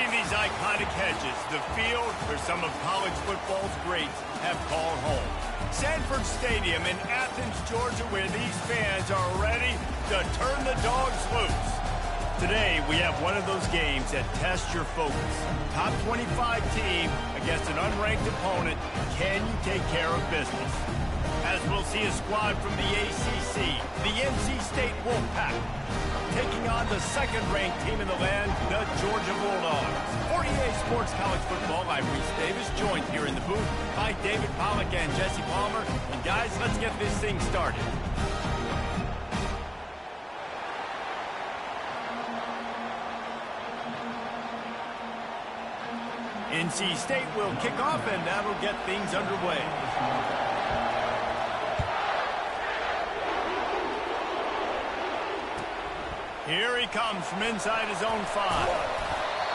Between these iconic hedges, the field where some of college football's greats have called home. Sanford Stadium in Athens, Georgia, where these fans are ready to turn the dogs loose. Today, we have one of those games that tests your focus. Top 25 team against an unranked opponent. Can you take care of business? As we'll see a squad from the ACC, the NC State Wolfpack, taking on the second-ranked team in the land, the Georgia Bulldogs. For EA Sports College Football, I'm Reese Davis, joined here in the booth by David Pollack and Jesse Palmer. And guys, let's get this thing started. NC State will kick off, and that'll get things underway. Here he comes from inside his own 5.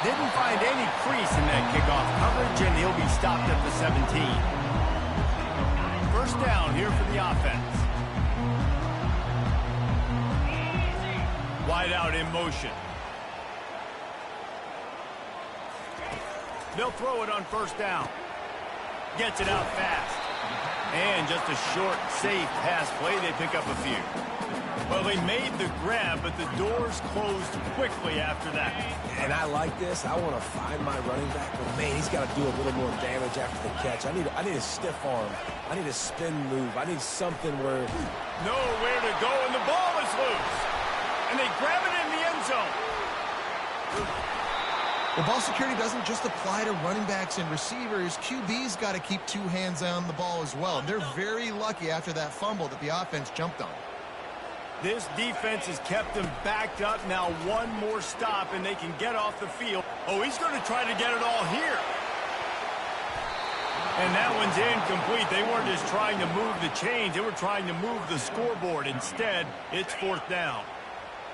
Didn't find any crease in that kickoff coverage, and he'll be stopped at the 17. First down here for the offense. Wide out in motion. They'll throw it on first down. Gets it out fast. And just a short, safe pass play. They pick up a few. Well, they made the grab, but the doors closed quickly after that. And I like this. I want to find my running back, but man, he's got to do a little more damage after the catch. I need a stiff arm. I need a spin move. I need something where... Nowhere to go, and the ball is loose. And they grab it in the end zone. Well, ball security doesn't just apply to running backs and receivers. QB's got to keep two hands on the ball as well. And they're very lucky after that fumble that the offense jumped on. This defense has kept them backed up. Now one more stop, and they can get off the field. Oh, he's going to try to get it all here. And that one's incomplete. They weren't just trying to move the chains. They were trying to move the scoreboard. Instead, it's fourth down.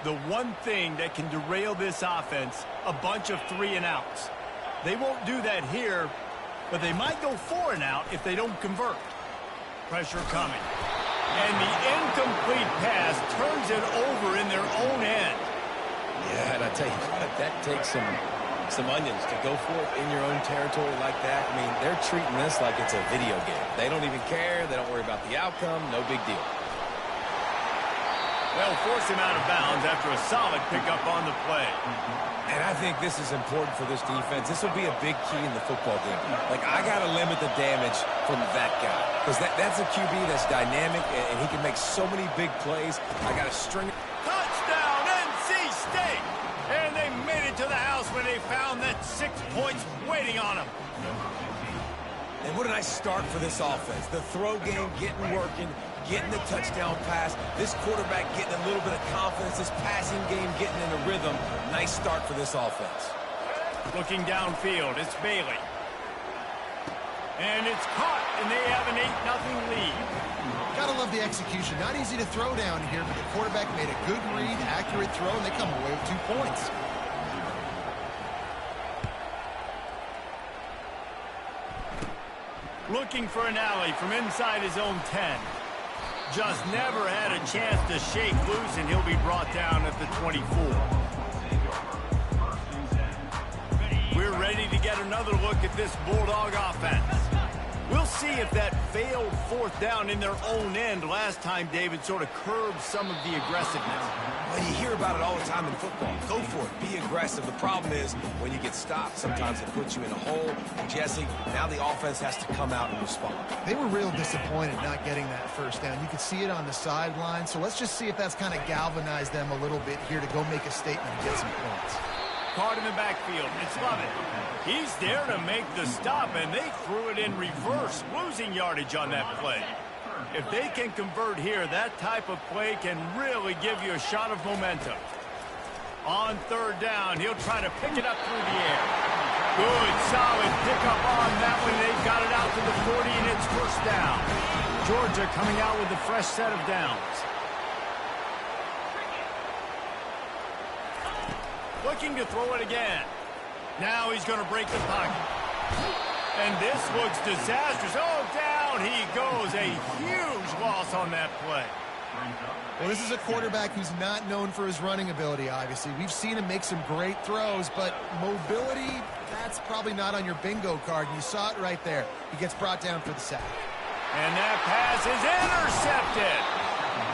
The one thing that can derail this offense, a bunch of 3-and-outs. They won't do that here, but they might go 4-and-out if they don't convert. Pressure coming. And the incomplete pass turns it over in their own end. Yeah, and I tell you what, that takes some onions to go for it in your own territory like that. I mean, they're treating this like it's a video game. They don't even care. They don't worry about the outcome. No big deal. Well, force him out of bounds after a solid pickup on the play. And I think this is important for this defense. This will be a big key in the football game. Like, I got to limit the damage from that guy. Because that's a QB that's dynamic, and he can make so many big plays. I got to string it. Touchdown, NC State! And they made it to the house when they found that 6 points waiting on them. And what a nice start for this offense. The throw game getting working, getting the touchdown pass. This quarterback getting a little bit of confidence. This passing game getting in a rhythm. Nice start for this offense. Looking downfield, it's Bailey. And it's caught, and they have an 8-0 lead. Gotta love the execution. Not easy to throw down here, but the quarterback made a good read, accurate throw, and they come away with 2 points. Looking for an alley from inside his own 10. Just never had a chance to shake loose, and he'll be brought down at the 24. We're ready to get another look at this Bulldog offense. We'll see if that failed fourth down in their own end last time, David, sort of curbed some of the aggressiveness. Well, you hear about it all the time in football. Go for it. Be aggressive. The problem is when you get stopped, sometimes it puts you in a hole. And Jesse, now the offense has to come out and respond. They were real disappointed not getting that first down. You could see it on the sideline. So let's just see if that's kind of galvanized them a little bit here to go make a statement and get some points. Caught in the backfield. It's Lovett. He's there to make the stop, and they threw it in reverse, losing yardage on that play. If they can convert here, that type of play can really give you a shot of momentum. On third down, he'll try to pick it up through the air. Good, solid pickup on that one. They've got it out to the 40, and it's first down. Georgia coming out with a fresh set of downs. Looking to throw it again. Now he's going to break the pocket. And this looks disastrous. Oh, down he goes. A huge loss on that play. Well, this is a quarterback who's not known for his running ability, obviously. We've seen him make some great throws, but mobility, that's probably not on your bingo card. And you saw it right there. He gets brought down for the sack. And that pass is intercepted.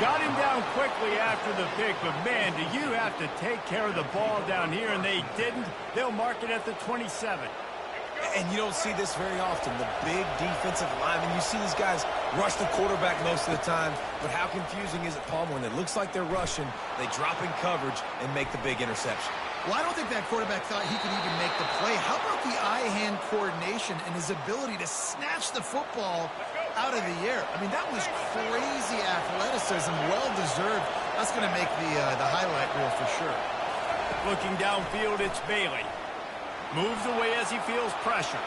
Got him down quickly after the pick, but man, do you have to take care of the ball down here, and they didn't. They'll mark it at the 27. And you don't see this very often, the big defensive linemen. You see these guys rush the quarterback most of the time, but how confusing is it, Palmer, when it looks like they're rushing, they drop in coverage and make the big interception? Well, I don't think that quarterback thought he could even make the play. How about the eye-hand coordination and his ability to snatch the football out of the air? I mean, that was crazy athleticism, well-deserved. That's going to make the highlight reel for sure. Looking downfield, it's Bailey. Moves away as he feels pressure.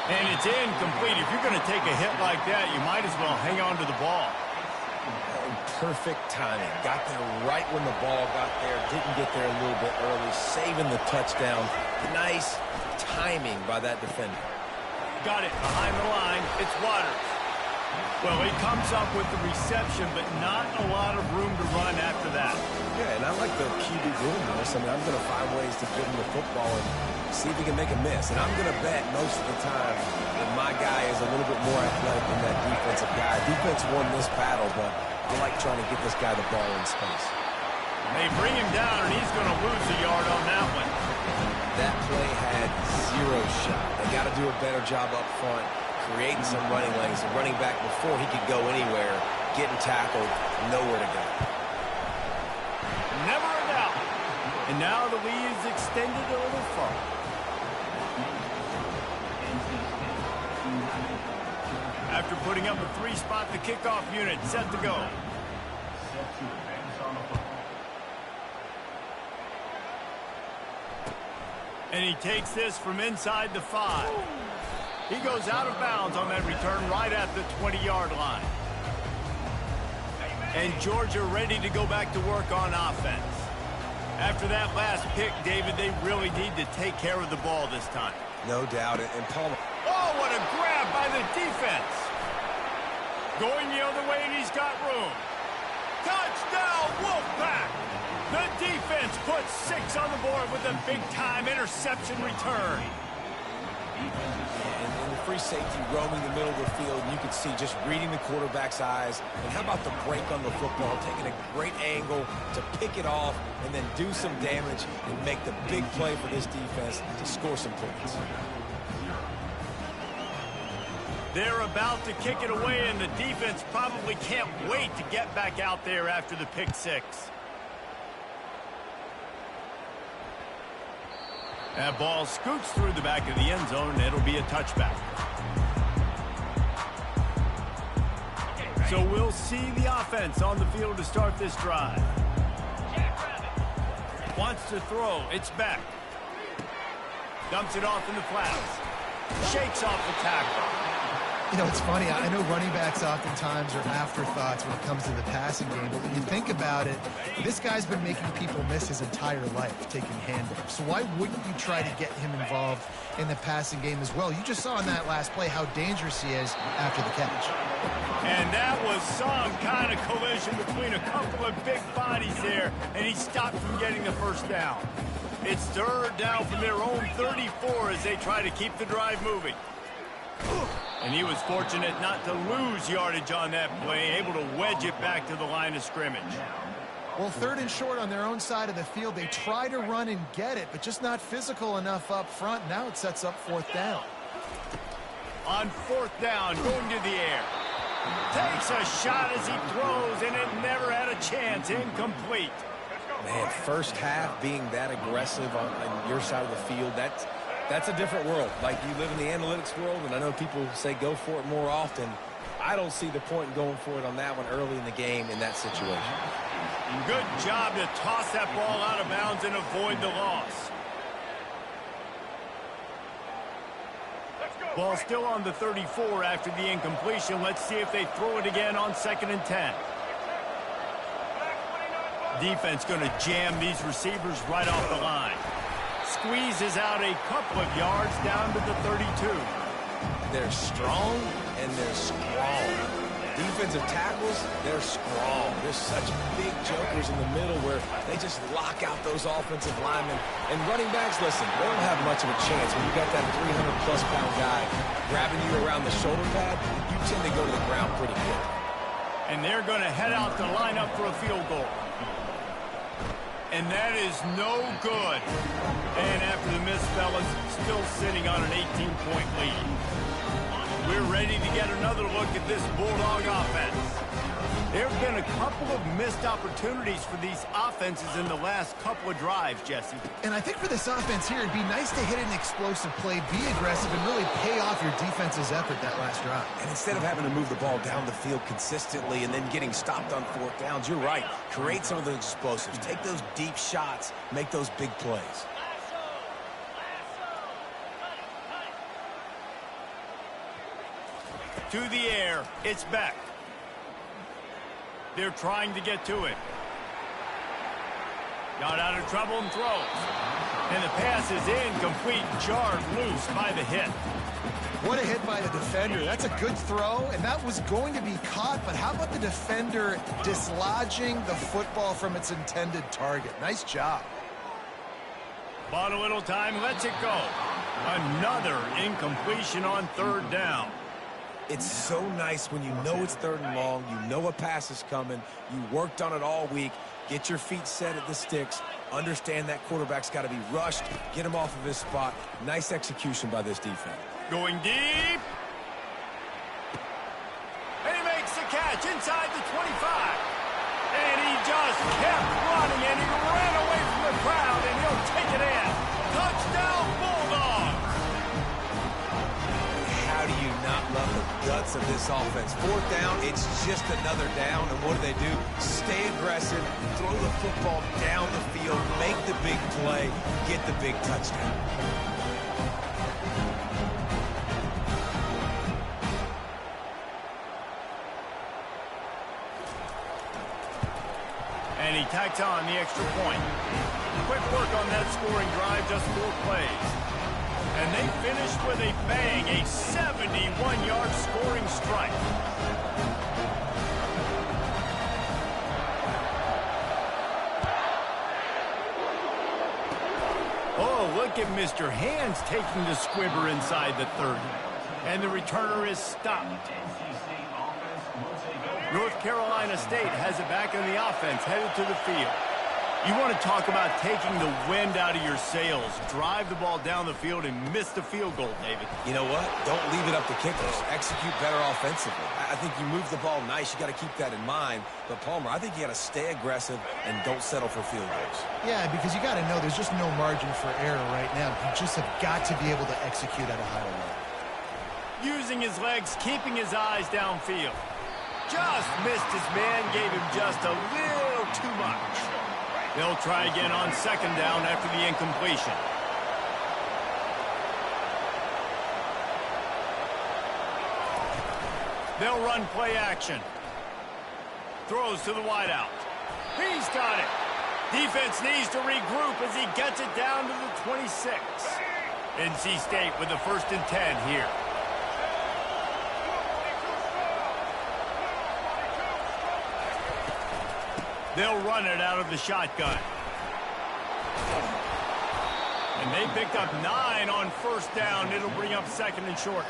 And it's incomplete. If you're going to take a hit like that, you might as well hang on to the ball. Perfect timing. Got there right when the ball got there. Didn't get there a little bit early. Saving the touchdown. Nice timing by that defender. Got it behind the line. It's Waters. Well, he comes up with the reception, but not a lot of room to run after that. Yeah, and I like the QB doing this. I mean, I'm going to find ways to give him the football and see if he can make a miss. And I'm going to bet most of the time that my guy is a little bit more athletic than that defensive guy. Defense won this battle, but I like trying to get this guy the ball in space. They bring him down, and he's going to lose a yard on that one. That play had zero shot. They got to do a better job up front, creating some running lanes. The running back, before he could go anywhere, getting tackled, nowhere to go. Never a doubt. And now the lead is extended a little further. After putting up a three-spot, the kickoff unit set to go. And he takes this from inside the 5. He goes out of bounds on that return right at the 20-yard line. And Georgia ready to go back to work on offense. After that last pick, David, they really need to take care of the ball this time. No doubt. And Palmer. Oh, what a grab by the defense. Going the other way, and he's got room. Touchdown, Wolfpack! The defense puts 6 on the board with a big-time interception return. And the free safety roaming the middle of the field, and you can see just reading the quarterback's eyes. And how about the break on the football, taking a great angle to pick it off and then do some damage and make the big play for this defense to score some points. They're about to kick it away, and the defense probably can't wait to get back out there after the pick 6. That ball scoots through the back of the end zone, and it'll be a touchback. So we'll see the offense on the field to start this drive. Wants to throw. It's back. Dumps it off in the flats. Shakes off the tackle. You know, it's funny. I know running backs oftentimes are afterthoughts when it comes to the passing game, but when you think about it, this guy's been making people miss his entire life taking handoffs. So why wouldn't you try to get him involved in the passing game as well? You just saw in that last play how dangerous he is after the catch. And that was some kind of collision between a couple of big bodies there, and he stopped from getting the first down. It's 3rd down from their own 34 as they try to keep the drive moving. And he was fortunate not to lose yardage on that play, able to wedge it back to the line of scrimmage. Well, 3rd and short on their own side of the field. They try to run and get it, but just not physical enough up front. Now it sets up 4th down. On 4th down, going to the air. Takes a shot as he throws, and it never had a chance. Incomplete. Man, first half being that aggressive on your side of the field, that's a different world. Like, you live in the analytics world, and I know people say go for it more often. I don't see the point in going for it on that one early in the game in that situation. Good job to toss that ball out of bounds and avoid the loss. Ball still on the 34 after the incompletion. Let's see if they throw it again on 2nd and 10. Defense going to jam these receivers right off the line. Squeezes out a couple of yards down to the 32. They're strong and they're strong. Defensive tackles, they're strong. There's such big jokers in the middle where they just lock out those offensive linemen. And running backs, listen, they don't have much of a chance. When you got that 300-plus pound guy grabbing you around the shoulder pad, you tend to go to the ground pretty quick. And they're going to head out to line up for a field goal. And that is no good. And after the miss, fellas, still sitting on an 18-point lead. We're ready to get another look at this Bulldog offense. There have been a couple of missed opportunities for these offenses in the last couple of drives, Jesse. And I think for this offense here, it'd be nice to hit an explosive play, be aggressive, and really pay off your defense's effort that last drive. And instead of having to move the ball down the field consistently and then getting stopped on fourth downs, you're right. Create some of those explosives. Take those deep shots. Make those big plays. To the air, it's Beck. They're trying to get to it. Got out of trouble and throws. And the pass is incomplete, jarred loose by the hit. What a hit by the defender. That's a good throw, and that was going to be caught, but how about the defender dislodging the football from its intended target? Nice job. Bought a little time, lets it go. Another incompletion on third down. It's so nice when you know it's third and long, you know a pass is coming, you worked on it all week, get your feet set at the sticks, understand that quarterback's got to be rushed, get him off of his spot. Nice execution by this defense. Going deep. And he makes the catch inside the 25. And he just kept running, and he ran away from the crowd, and he'll take it in. Touchdown, Bulldogs! How do you not love the guts of this offense? Fourth down, it's just another down, and what do? Stay aggressive, throw the football down the field, make the big play, get the big touchdown. And he tacks on the extra point. Quick work on that scoring drive, just 4 plays. And they finished with a bang, a 71-yard scoring strike. Oh, look at Mr. Hands taking the squibber inside the 30. And the returner is stopped. North Carolina State has it back in the offense, headed to the field. You want to talk about taking the wind out of your sails. Drive the ball down the field and miss the field goal, David. You know what? Don't leave it up to kickers. Execute better offensively. I think you move the ball nice. You got to keep that in mind. But, Palmer, I think you got to stay aggressive and don't settle for field goals. Yeah, because you got to know there's just no margin for error right now. You just have got to be able to execute at a higher level. Using his legs, keeping his eyes downfield. Just missed his man, gave him just a little too much. They'll try again on second down after the incompletion. They'll run play action. Throws to the wideout. He's got it. Defense needs to regroup as he gets it down to the 26. NC State with the 1st and 10 here. They'll run it out of the shotgun. And they picked up 9 on 1st down. It'll bring up 2nd and short.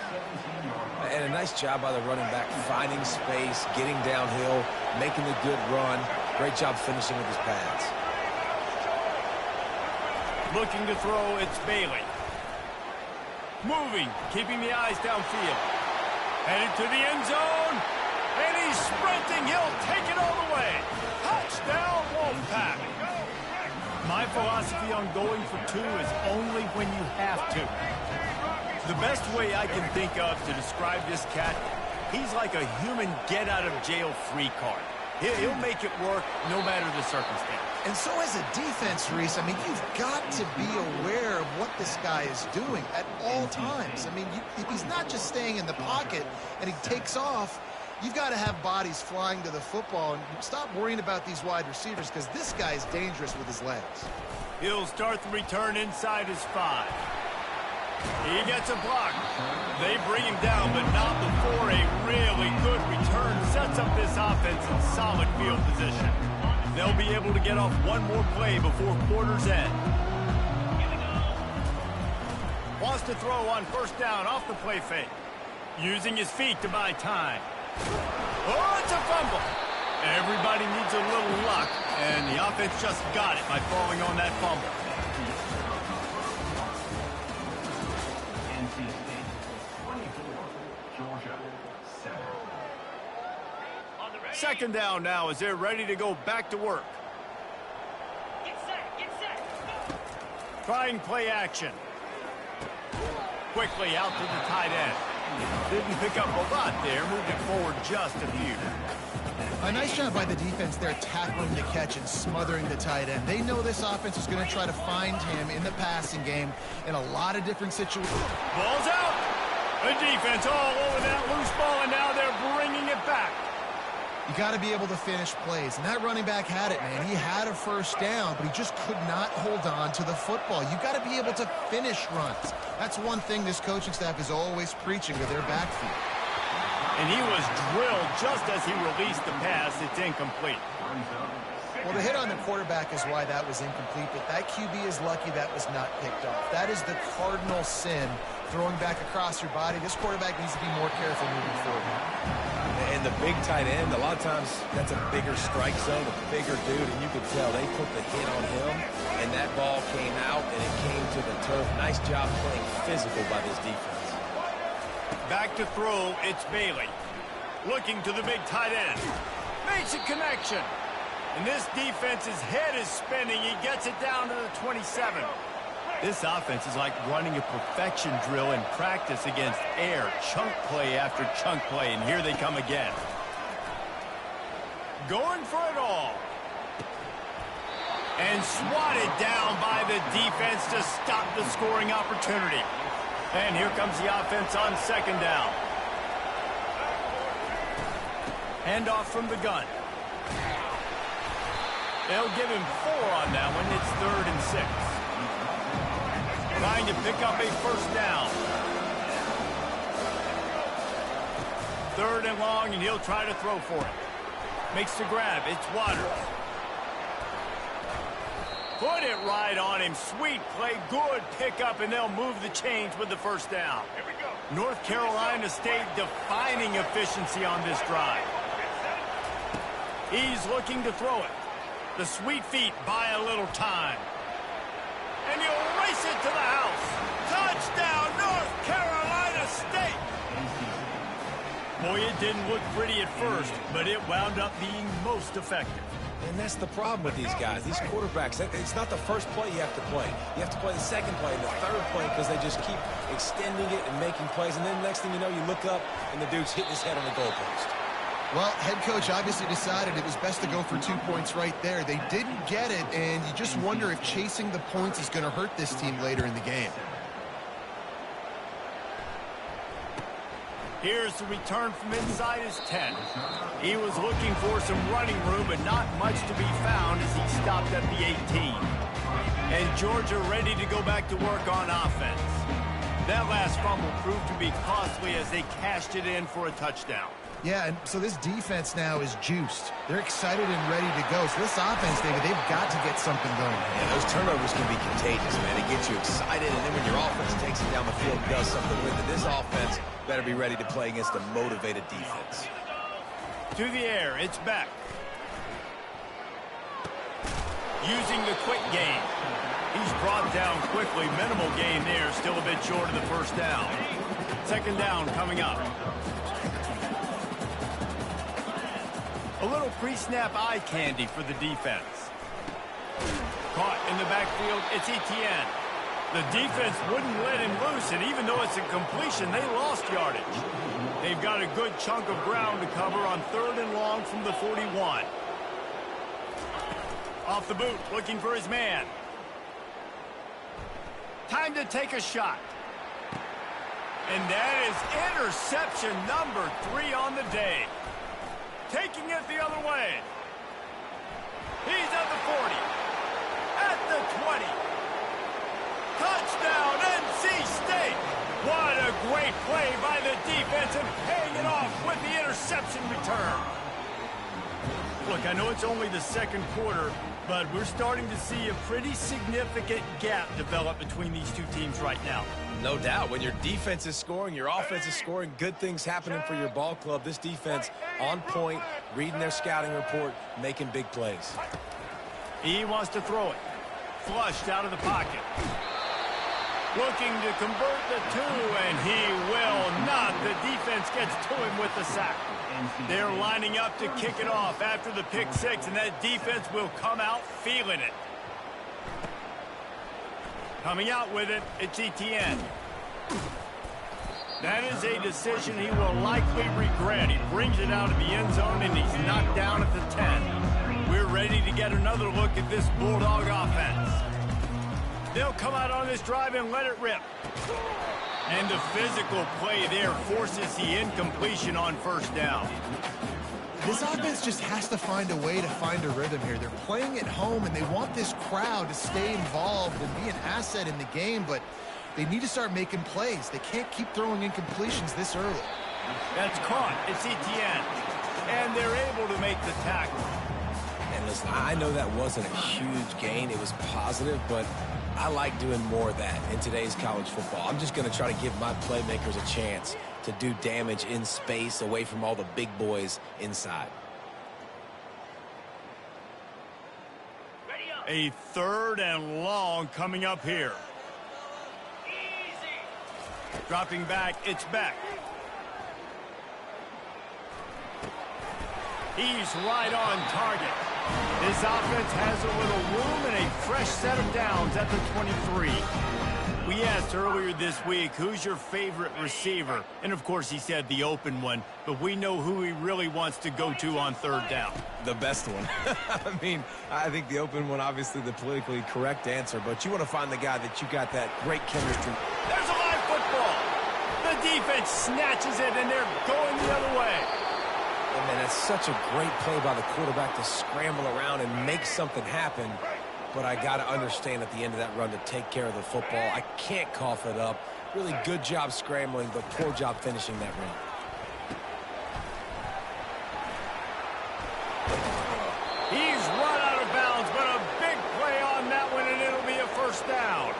And a nice job by the running back, finding space, getting downhill, making a good run. Great job finishing with his pads. Looking to throw, it's Bailey. Moving, keeping the eyes downfield. Headed to the end zone. And he's sprinting. He'll take it all the way. Touchdown, Wolfpack. My philosophy on going for 2 is only when you have to. The best way I can think of to describe this cat, he's like a human get-out-of-jail-free card. He'll make it work no matter the circumstance. And so as a defense, Reese, I mean, you've got to be aware of what this guy is doing at all times. I mean, he's not just staying in the pocket and he takes off. You've got to have bodies flying to the football and stop worrying about these wide receivers because this guy is dangerous with his legs. He'll start the return inside his 5. He gets a block. They bring him down, but not before a really good return sets up this offense in solid field position. They'll be able to get off one more play before quarter's end. Wants to throw on first down off the play fake. Using his feet to buy time. Oh, it's a fumble. Everybody needs a little luck, and the offense just got it by falling on that fumble. Second down now as they're ready to go back to work. Get set. Trying play action. Quickly out to the tight end. Didn't pick up a lot there, moved it forward just a few. A nice job by the defense there tackling the catch and smothering the tight end. They know this offense is going to try to find him in the passing game in a lot of different situations. Ball's out. The defense all over that loose ball, and now they're bringing it back. You got to be able to finish plays, and that running back had it, man. He had a first down, but he just could not hold on to the football. You got to be able to finish runs. That's one thing this coaching staff is always preaching to their backfield. And he was drilled just as he released the pass. It's incomplete. Well, the hit on the quarterback is why that was incomplete, but that QB is lucky that was not picked off. That is the cardinal sin, throwing back across your body. This quarterback needs to be more careful moving forward. And the big tight end, a lot of times that's a bigger strike zone, a bigger dude, and you could tell they put the hit on him, and that ball came out, and it came to the turf. Nice job playing physical by this defense. Back to throw, it's Bailey. Looking to the big tight end. Makes a connection. And this defense's head is spinning. He gets it down to the 27. This offense is like running a perfection drill in practice against air. Chunk play after chunk play, and here they come again. Going for it all. And swatted down by the defense to stop the scoring opportunity. And here comes the offense on second down. Handoff from the gun. They'll give him 4 on that one. It's 3rd and 6. Trying to pick up a first down. 3rd and long, and he'll try to throw for it. Makes the grab. It's Waters. Put it right on him. Sweet play. Good pickup, and they'll move the chains with the first down. Here we go. North Carolina State defining efficiency on this drive. He's looking to throw it. The sweet feet buy a little time. And he'll race it to the house. Touchdown, North Carolina State. Boy, it didn't look pretty at first, but it wound up being most effective. And that's the problem with these guys, these quarterbacks. It's not the first play you have to play. You have to play the second play and the third play because they just keep extending it and making plays. And then next thing you know, you look up and the dude's hitting his head on the goalpost. Well, head coach obviously decided it was best to go for 2 points right there. They didn't get it, and you just wonder if chasing the points is going to hurt this team later in the game. Here's the return from inside his 10. He was looking for some running room, but not much to be found as he stopped at the 18. And Georgia ready to go back to work on offense. That last fumble proved to be costly as they cashed it in for a touchdown. Yeah, and so this defense now is juiced. They're excited and ready to go. So this offense, David, they've got to get something going. Yeah, those turnovers can be contagious, man. It gets you excited, and then when your offense takes it down the field and does something with it, this offense better be ready to play against a motivated defense. To the air, it's back. Using the quick game. He's brought down quickly. Minimal gain there, still a bit short of the first down. Second down coming up. A little pre-snap eye candy for the defense. Caught in the backfield, it's Etienne. The defense wouldn't let him loose, and even though it's a completion, they lost yardage. They've got a good chunk of ground to cover on 3rd and long from the 41. Off the boot, looking for his man. Time to take a shot. And that is interception number 3 on the day. Taking it the other way. He's at the 40. At the 20. Touchdown, NC State! What a great play by the defense and paying it off with the interception return. Look, I know it's only the second quarter, but we're starting to see a pretty significant gap develop between these two teams right now. No doubt. When your defense is scoring, your offense is scoring, good things happening for your ball club. This defense on point, reading their scouting report, making big plays. He wants to throw it. Flushed out of the pocket. Looking to convert the two, and he will not. The defense gets to him with the sack. They're lining up to kick it off after the pick six, and that defense will come out feeling it. Coming out with it, it's Etienne. That is a decision he will likely regret. He brings it out of the end zone, and he's knocked down at the 10. We're ready to get another look at this Bulldog offense. They'll come out on this drive and let it rip. And the physical play there forces the incompletion on first down. This offense just has to find a way to find a rhythm here. They're playing at home, and they want this crowd to stay involved and be an asset in the game, but they need to start making plays. They can't keep throwing incompletions this early. That's caught. It's Etienne. And they're able to make the tackle. And listen, I know that wasn't a huge gain. It was positive, but I like doing more of that in today's college football. I'm just going to try to give my playmakers a chance to do damage in space away from all the big boys inside. A third and long coming up here. Easy. Dropping back, it's Beck. He's right on target. This offense has a little room and a fresh set of downs at the 23. We asked earlier this week, who's your favorite receiver? And, of course, he said the open one, but we know who he really wants to go to on third down. The best one. I mean, I think the open one, obviously the politically correct answer, but you want to find the guy that you got that great chemistry. There's a live football. The defense snatches it, and they're going the other way. And man, that's such a great play by the quarterback to scramble around and make something happen. But I got to understand at the end of that run to take care of the football. I can't cough it up. Really good job scrambling, but poor job finishing that run. He's run out of bounds, but a big play on that one, and it'll be a first down.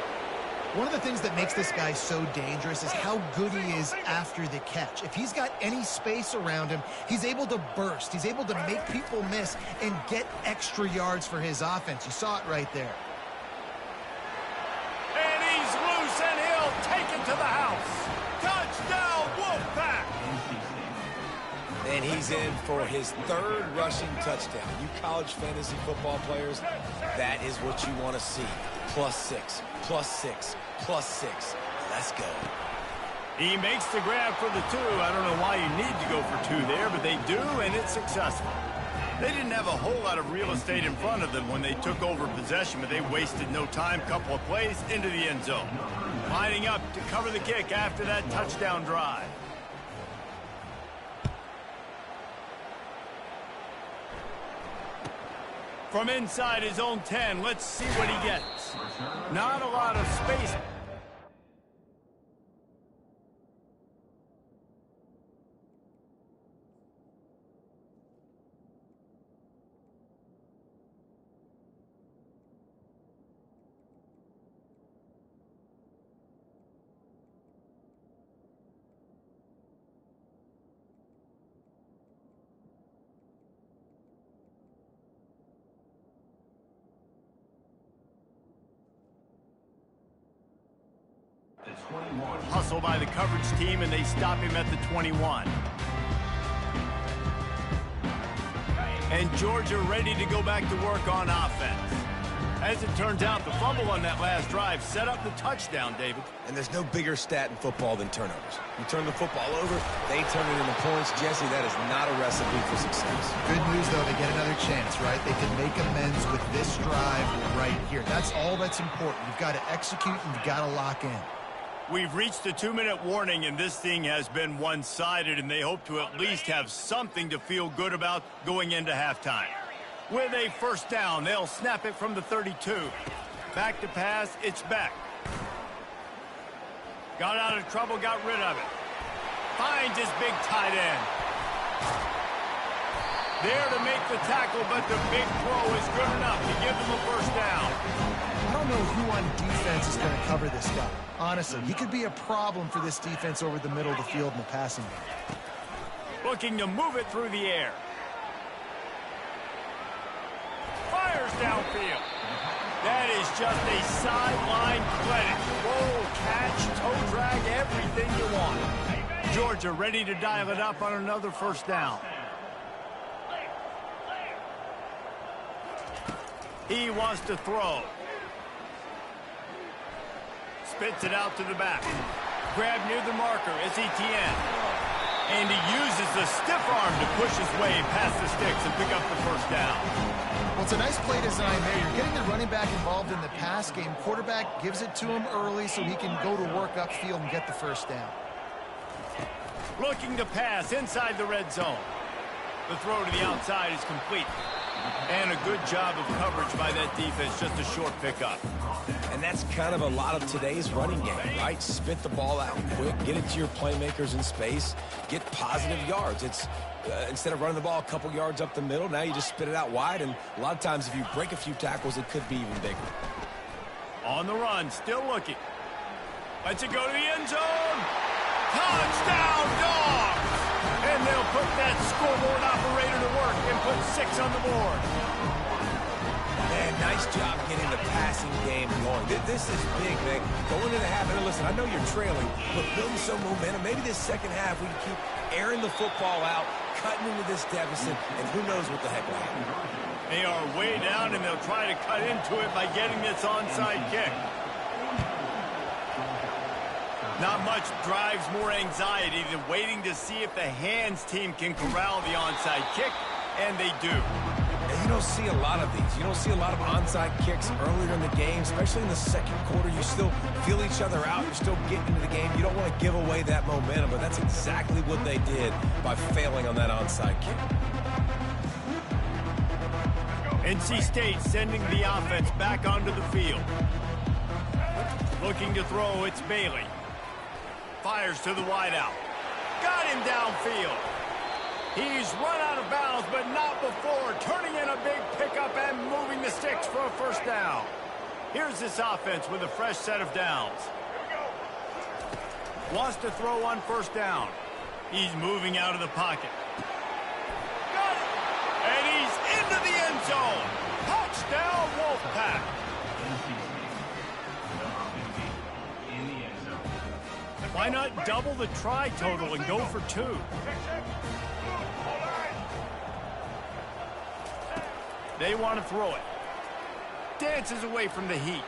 One of the things that makes this guy so dangerous is how good he is after the catch. If he's got any space around him, he's able to burst. He's able to make people miss and get extra yards for his offense. You saw it right there. And he's loose, and he'll take it to the house. Touchdown, Wolfpack! And he's in for his third rushing touchdown. You college fantasy football players, that is what you want to see. +6, +6, +6. Let's go. He makes the grab for the two. I don't know why you need to go for two there, but they do, and it's successful. They didn't have a whole lot of real estate in front of them when they took over possession, but they wasted no time. Couple of plays into the end zone. Lining up to cover the kick after that touchdown drive. From inside his own 10, let's see what he gets. Not a lot of space. Hustle by the coverage team, and they stop him at the 21. And Georgia ready to go back to work on offense. As it turns out, the fumble on that last drive set up the touchdown, David. And there's no bigger stat in football than turnovers. You turn the football over, they turn it into points. Jesse, that is not a recipe for success. Good news, though, they get another chance, right? They can make amends with this drive right here. That's all that's important. You've got to execute, and you've got to lock in. We've reached the 2-minute warning, and this thing has been one-sided, and they hope to at least have something to feel good about going into halftime. With a first down, they'll snap it from the 32. Back to pass, it's Beck. Got out of trouble, got rid of it. Finds his big tight end. There to make the tackle, but the big throw is good enough to give them a first down. I don't know who on defense is going to cover this guy. Honestly, he could be a problem for this defense over the middle of the field in the passing game. Looking to move it through the air. Fires downfield. That is just a sideline clinic. Roll, catch, toe drag, everything you want. Georgia ready to dial it up on another first down. He wants to throw. Spits it out to the back. Grab near the marker. It's Etienne. And he uses the stiff arm to push his way past the sticks and pick up the first down. Well, it's a nice play design there. You're getting the running back involved in the pass game. Quarterback gives it to him early so he can go to work upfield and get the first down. Looking to pass inside the red zone. The throw to the outside is complete. And a good job of coverage by that defense, just a short pickup. And that's kind of a lot of today's running game, right? Spit the ball out quick, get it to your playmakers in space, get positive yards. It's instead of running the ball a couple yards up the middle, now you just spit it out wide, and a lot of times if you break a few tackles, it could be even bigger. On the run, still looking. Lets it go to the end zone. Touchdown, Dogs! And they'll put that scoreboard operator to work and put 6 on the board. Man, nice job getting the passing game going. This is big, man. Going into the half, and listen, I know you're trailing, but building some momentum. Maybe this second half we can keep airing the football out, cutting into this deficit, and who knows what the heck will happen. They are way down, and they'll try to cut into it by getting this onside kick. Not much drives more anxiety than waiting to see if the hands team can corral the onside kick, and they do. And you don't see a lot of these. You don't see a lot of onside kicks earlier in the game, especially in the second quarter. You still feel each other out. You're still getting into the game. You don't want to give away that momentum, but that's exactly what they did by failing on that onside kick. NC State sending the offense back onto the field. Looking to throw, it's Bailey. Fires to the wideout. Got him downfield. He's run out of bounds, but not before turning in a big pickup and moving the sticks for a first down. Here's this offense with a fresh set of downs. Wants to throw on first down. He's moving out of the pocket. Got it! And he's into the end zone. Touchdown, Wolfpack. Why not double the try total and go for 2? They want to throw it. Dances away from the heat.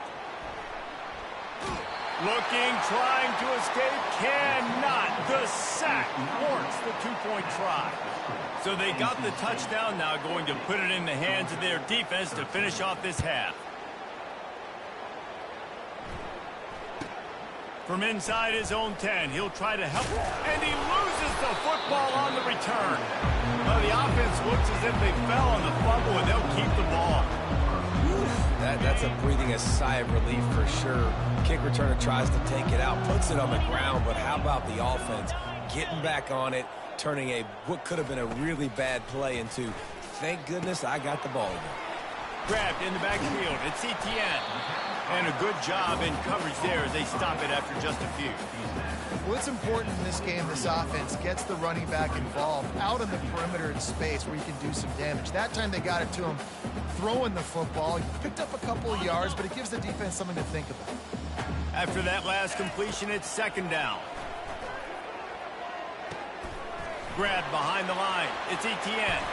Looking, trying to escape, cannot. The sack warrants the 2-point try. So they got the touchdown now, going to put it in the hands of their defense to finish off this half. From inside his own 10, he'll try to help, and he loses the football on the return. Well, the offense looks as if they fell on the fumble, and they'll keep the ball. That's a breathing a sigh of relief for sure. Kick returner tries to take it out, puts it on the ground, but how about the offense getting back on it, turning what could have been a really bad play into, thank goodness I got the ball again. Grabbed in the backfield. It's Etienne. And a good job in coverage there as they stop it after just a few. Well, it's important in this game, this offense gets the running back involved out on the perimeter in space where he can do some damage. That time they got it to him throwing the football. He picked up a couple of yards, but it gives the defense something to think about. After that last completion, it's second down. Grabbed behind the line. It's Etienne.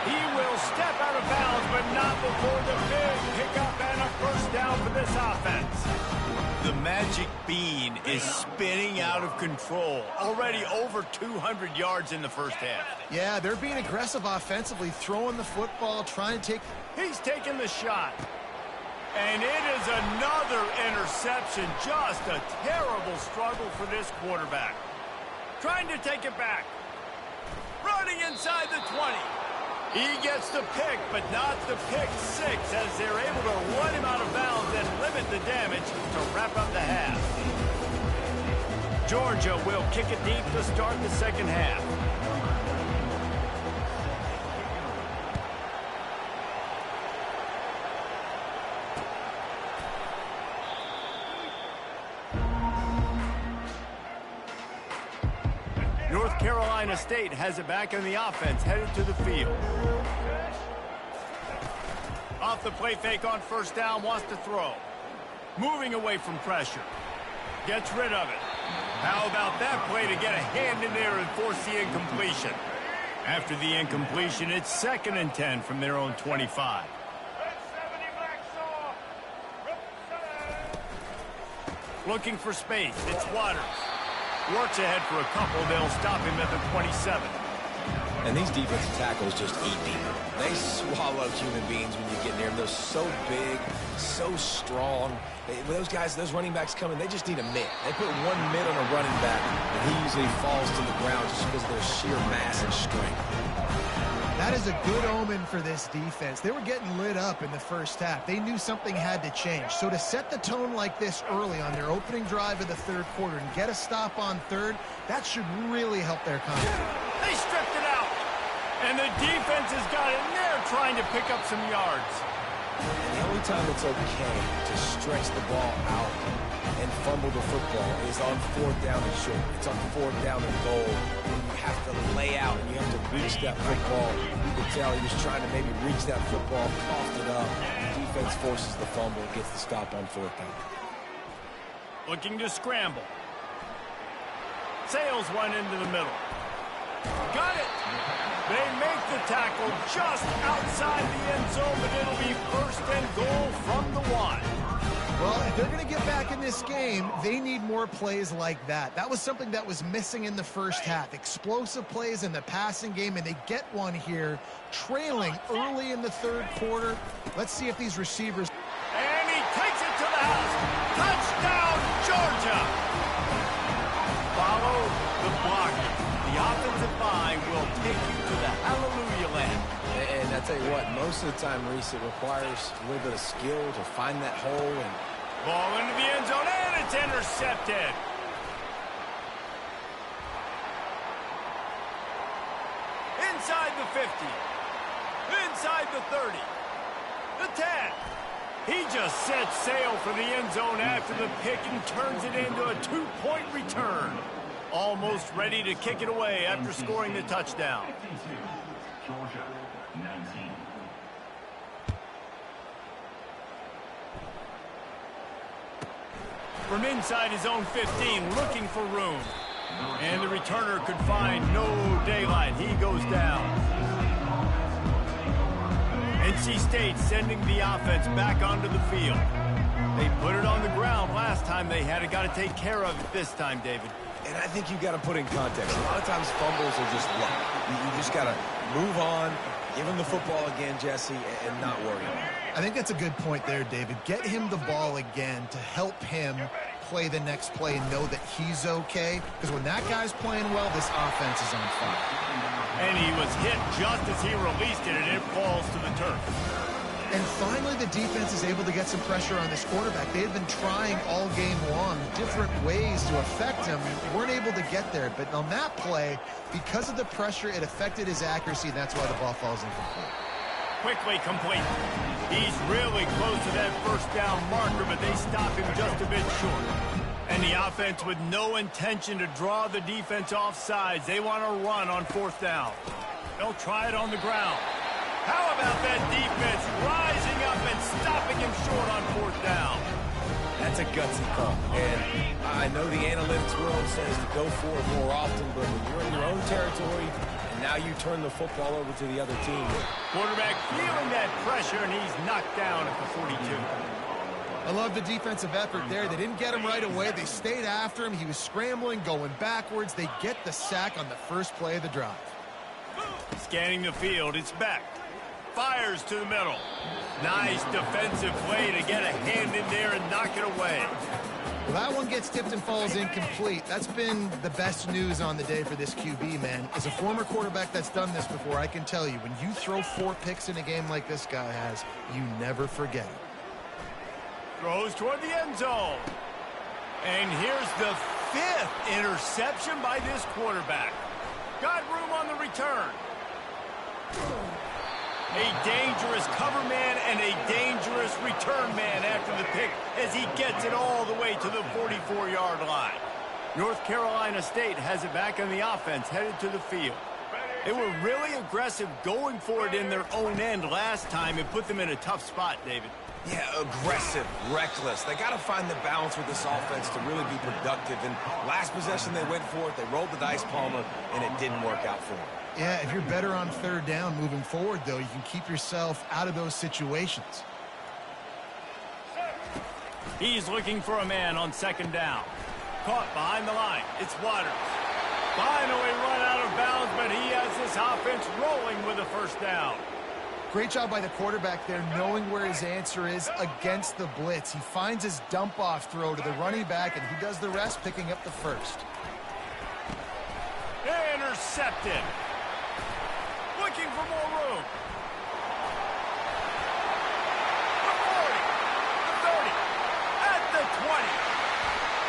He will step out of bounds, but not before the big pickup and a first down for this offense. The magic bean is spinning out of control. Already over 200 yards in the first half. Yeah, they're being aggressive offensively, throwing the football, trying to take... He's taking the shot. And it is another interception. Just a terrible struggle for this quarterback. Trying to take it back. Running inside the 20. He gets the pick, but not the pick 6, as they're able to run him out of bounds and limit the damage to wrap up the half. Georgia will kick it deep to start the second half. North Carolina State has it back in the offense, headed to the field. Off the play fake on first down, wants to throw. Moving away from pressure. Gets rid of it. How about that play to get a hand in there and force the incompletion? After the incompletion, it's 2nd and 10 from their own 25. Looking for space. It's Waters. Works ahead for a couple. They'll stop him at the 27. And these defensive tackles just eat people. They swallow human beings when you get near them. They're so big, so strong. When those guys, those running backs come in, they just need a mitt. They put one mitt on a running back, and he usually falls to the ground just because of their sheer mass and strength. That is a good omen for this defense. They were getting lit up in the first half. They knew something had to change. So to set the tone like this early on their opening drive of the third quarter and get a stop on third, that should really help their confidence. They stripped it out. And the defense has got in there trying to pick up some yards. And the only time it's okay to stretch the ball out and fumble the football is on 4th down and short. It's on 4th down and goal. You have to lay out and you have to reach that football. You can tell he was trying to maybe reach that football, coughed it up. Defense forces the fumble, gets the stop on 4th down. Looking to scramble. Sails one into the middle. Got it. They make the tackle just outside the end zone, but it'll be 1st and goal from the 1. Well, if they're going to get back in this game, they need more plays like that. That was something that was missing in the first half. Explosive plays in the passing game, and they get one here, trailing early in the third quarter. Let's see if these receivers... And he takes it to the house. Touchdown, Georgia! Follow the block. The offensive line will take you to the hallelujah land. And I tell you what, most of the time, Reese, it requires a little bit of skill to find that hole. And ball into the end zone, and it's intercepted. Inside the 50. Inside the 30. The 10. He just sets sail for the end zone after the pick and turns it into a 2-point return. Almost ready to kick it away after scoring the touchdown. Georgia, 19. From inside his own 15, looking for room. And the returner could find no daylight. He goes down. NC State sending the offense back onto the field. They put it on the ground last time they had it. Got to take care of it this time, David. And I think you've got to put in context. A lot of times fumbles are just luck. You just got to move on, give him the football again, Jesse, and not worry about it. I think that's a good point there, David. Get him the ball again to help him play the next play and know that he's okay. Because when that guy's playing well, this offense is on fire. And he was hit just as he released it, and it falls to the turf. And finally, the defense is able to get some pressure on this quarterback. They had been trying all game long different ways to affect him. Weren't able to get there. But on that play, because of the pressure, it affected his accuracy, and that's why the ball falls incomplete. Quickly complete. He's really close to that first down marker, but they stop him just a bit short. And the offense with no intention to draw the defense off sides. They want to run on 4th down. They'll try it on the ground. How about that defense rising up and stopping him short on 4th down? That's a gutsy call. And I know the analytics world says to go for it more often, but when you're in your own territory and now you turn the football over to the other team. Quarterback feeling that pressure, and he's knocked down at the 42. I love the defensive effort there. They didn't get him right away. They stayed after him. He was scrambling, going backwards. They get the sack on the first play of the drive. Scanning the field, it's back. Fires to the middle. Nice defensive play to get a hand in there and knock it away. Well, that one gets tipped and falls incomplete. That's been the best news on the day for this QB, man. As a former quarterback that's done this before, I can tell you, when you throw 4 picks in a game like this guy has, you never forget it. Throws toward the end zone. And here's the 5th interception by this quarterback. Got room on the return. A dangerous cover man and a dangerous return man after the pick as he gets it all the way to the 44-yard line. North Carolina State has it back on the offense, headed to the field. They were really aggressive going for it in their own end last time and put them in a tough spot, David. Yeah, aggressive, reckless. They got to find the balance with this offense to really be productive. And last possession, they went for it. They rolled the dice, Palmer, and it didn't work out for them. Yeah, if you're better on third down moving forward, though, you can keep yourself out of those situations. He's looking for a man on second down. Caught behind the line. It's Waters. Finally run out of bounds, but he has this offense rolling with a first down. Great job by the quarterback there, knowing where his answer is against the blitz. He finds his dump-off throw to the running back, and he does the rest, picking up the first. Intercepted. Looking for more room. The 40, the 30, at the 20.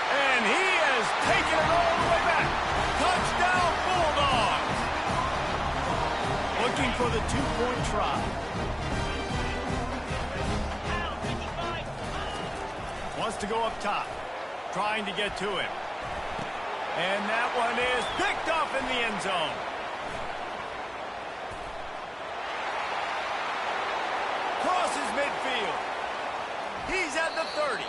And he has taken it all the way back. Touchdown, Bulldogs. Looking for the two-point try. Wants to go up top. Trying to get to him. And that one is picked off in the end zone. Crosses midfield. He's at the 30.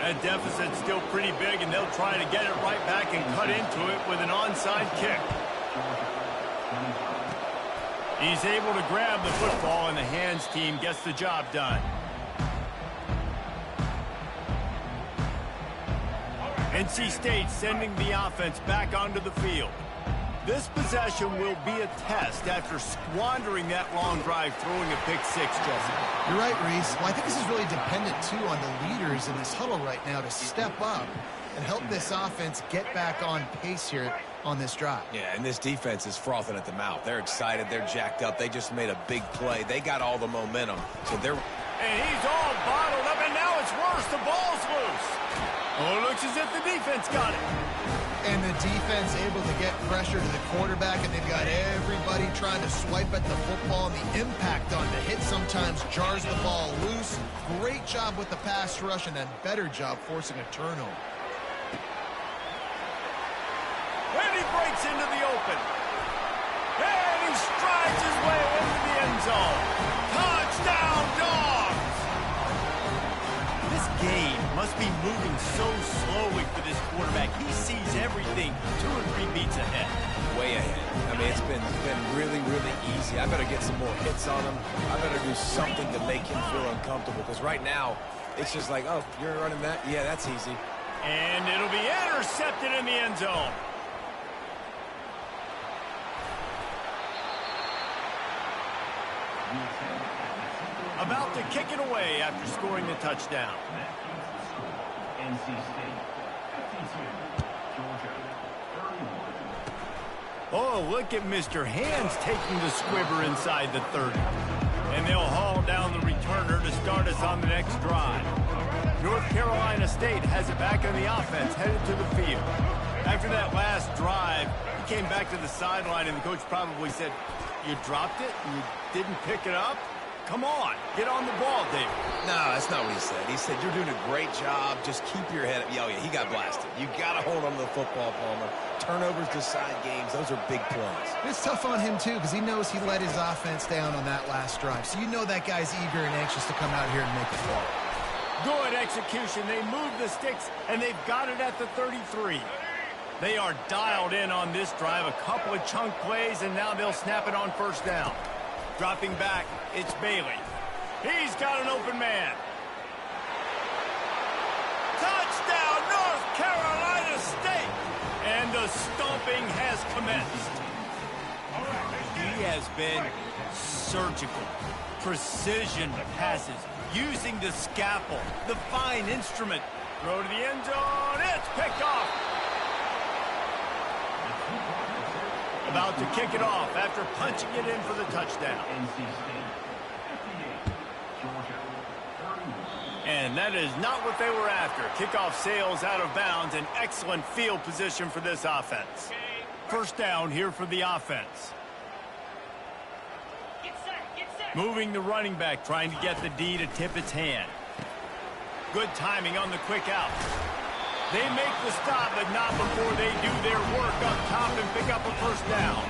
That deficit's still pretty big, and they'll try to get it right back and cut into it with an onside kick. He's able to grab the football, and the hands team gets the job done. NC State sending the offense back onto the field. This possession will be a test after squandering that long drive throwing a pick six, Jesse. You're right, Reese. Well, I think this is really dependent, too, on the leaders in this huddle right now to step up and help this offense get back on pace here on this drive. Yeah, and this defense is frothing at the mouth. They're excited. They're jacked up. They just made a big play. They got all the momentum. So they're... And he's all bottled up, and now it's worse. The ball's loose. Oh, it looks as if the defense got it. And the defense able to get pressure to the quarterback, and they've got everybody trying to swipe at the football, and the impact on the hit sometimes jars the ball loose. Great job with the pass rush, and a better job forcing a turnover. And he breaks into the open. And he strides his way into the end zone. Touchdown, Dogs! This game must be moving so slowly for this quarterback. He sees everything 2 or 3 beats ahead. way ahead. I mean, it's been really, really easy. I better get some more hits on him. I better do something to make him feel uncomfortable, because right now, it's just like, oh, you're running that? Yeah, that's easy. And it'll be intercepted in the end zone. About to kick it away after scoring the touchdown. NC State, 52, Georgia, 31. Oh, look at Mr. Hands taking the squibber inside the 30. And they'll haul down the returner to start us on the next drive. North Carolina State has it back on the offense, headed to the field. After that last drive, he came back to the sideline, and the coach probably said, "You dropped it? You didn't pick it up? Come on, get on the ball, David." No, that's not what he said. He said, you're doing a great job. Just keep your head up. Oh, yeah, he got blasted. You got to hold on to the football, Palmer. Turnovers decide games. Those are big plays. It's tough on him, too, because he knows he let his offense down on that last drive. So you know that guy's eager and anxious to come out here and make a play. Good execution. They move the sticks, and they've got it at the 33. They are dialed in on this drive. A couple of chunk plays, and now they'll snap it on first down. Dropping back, it's Bailey. He's got an open man. Touchdown, North Carolina State! And the stomping has commenced. He has been surgical. Precision passes, using the scalpel, the fine instrument. Throw to the end zone, it's picked off. About to kick it off after punching it in for the touchdown. NC State, 58, Georgia, 31. And that is not what they were after. Kickoff sails out of bounds, an excellent field position for this offense. First down here for the offense. Get set, get set. Moving the running back, trying to get the D to tip its hand. Good timing on the quick out. They make the stop, but not before they do their work up top and pick up a first down.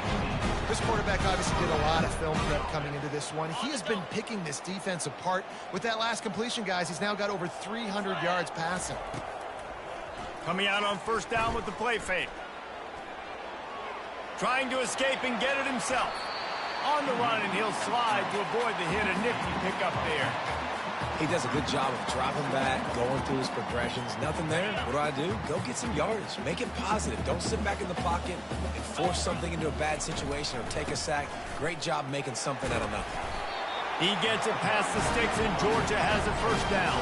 This quarterback obviously did a lot of film prep coming into this one. He has been picking this defense apart. With that last completion, guys, he's now got over 300 yards passing. Coming out on first down with the play fake. Trying to escape and get it himself. On the run, and he'll slide to avoid the hit. A nifty pickup there. He does a good job of dropping back, going through his progressions. Nothing there. What do? Go get some yardage. Make it positive. Don't sit back in the pocket and force something into a bad situation or take a sack. Great job making something out of nothing. He gets it past the sticks, and Georgia has a first down.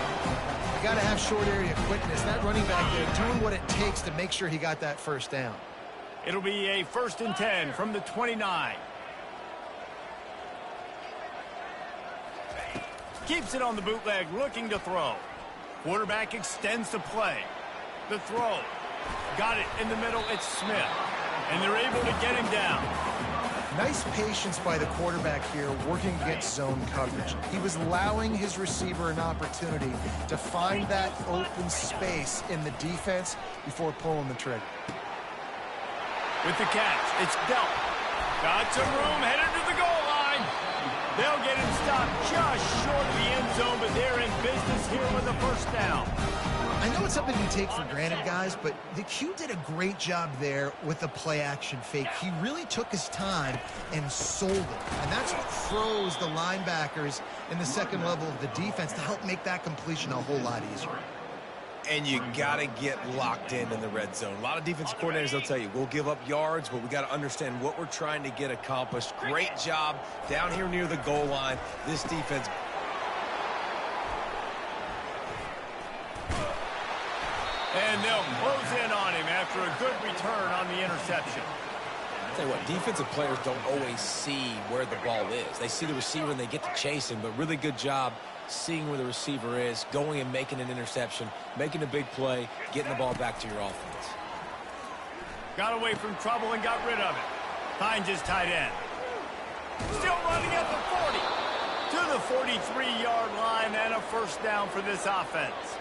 You got to have short area quickness. That running back there doing what it takes to make sure he got that first down. It'll be a 1st and 10 from the 29. Keeps it on the bootleg, looking to throw. Quarterback extends the play. The throw. Got it in the middle. It's Smith. And they're able to get him down. Nice patience by the quarterback here working against zone coverage. He was allowing his receiver an opportunity to find that open space in the defense before pulling the trigger. With the catch, it's dealt. Got some room, headed to the goal line. They'll get him stopped just short of the end zone, but they're in business here with a first down. I know it's something you take for granted, guys, but the Q did a great job there with the play-action fake. He really took his time and sold it. And that's what froze the linebackers in the second level of the defense to help make that completion a whole lot easier. And you got to get locked in the red zone. A lot of defensive coordinators, they'll tell you, we'll give up yards, but we got to understand what we're trying to get accomplished. Great job down here near the goal line. This defense. And they'll close in on him after a good return on the interception. I'll tell you what, defensive players don't always see where the ball is. They see the receiver and they get to chase him, but really good job seeing where the receiver is, going and making an interception, making a big play, getting the ball back to your offense. Got away from trouble and got rid of it. Finds his tight end. Still running at the 40. To the 43-yard line and a first down for this offense.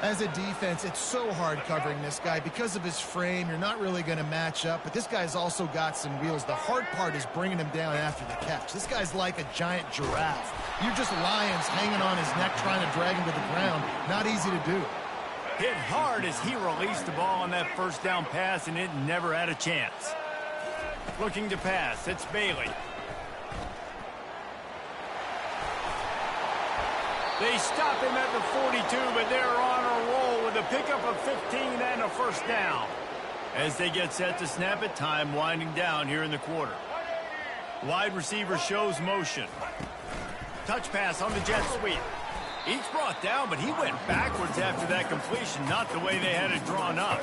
As a defense, it's so hard covering this guy. Because of his frame, you're not really going to match up, but this guy's also got some wheels. The hard part is bringing him down after the catch. This guy's like a giant giraffe. You're just lions hanging on his neck trying to drag him to the ground. Not easy to do. Hit hard as he released the ball on that first down pass, and it never had a chance. Looking to pass, it's Bailey. They stop him at the 42, but they're on a roll with a pickup of 15 and a first down. As they get set to snap it, time winding down here in the quarter. Wide receiver shows motion. Touch pass on the jet sweep. Each brought down, but he went backwards after that completion, not the way they had it drawn up.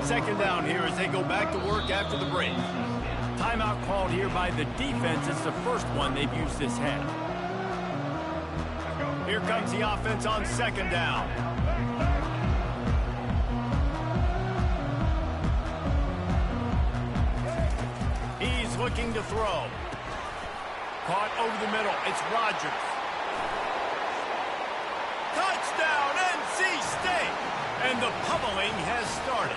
Second down here as they go back to work after the break. Timeout called here by the defense. It's the first one they've used this half. Here comes the offense on second down. He's looking to throw. Caught over the middle. It's Rodgers. Touchdown, NC State! And the pummeling has started.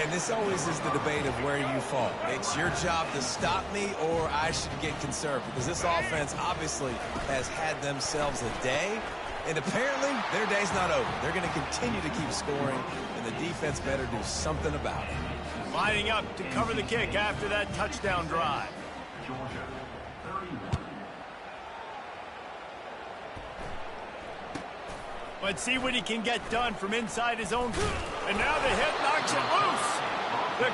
And this always is the debate of where you fall. It's your job to stop me or I should get conservative. Because this offense obviously has had themselves a day. And apparently their day's not over. They're going to continue to keep scoring. And the defense better do something about it. Lining up to cover the kick after that touchdown drive. Georgia, 31. Let's see what he can get done from inside his own. And now the hit knocks it loose. The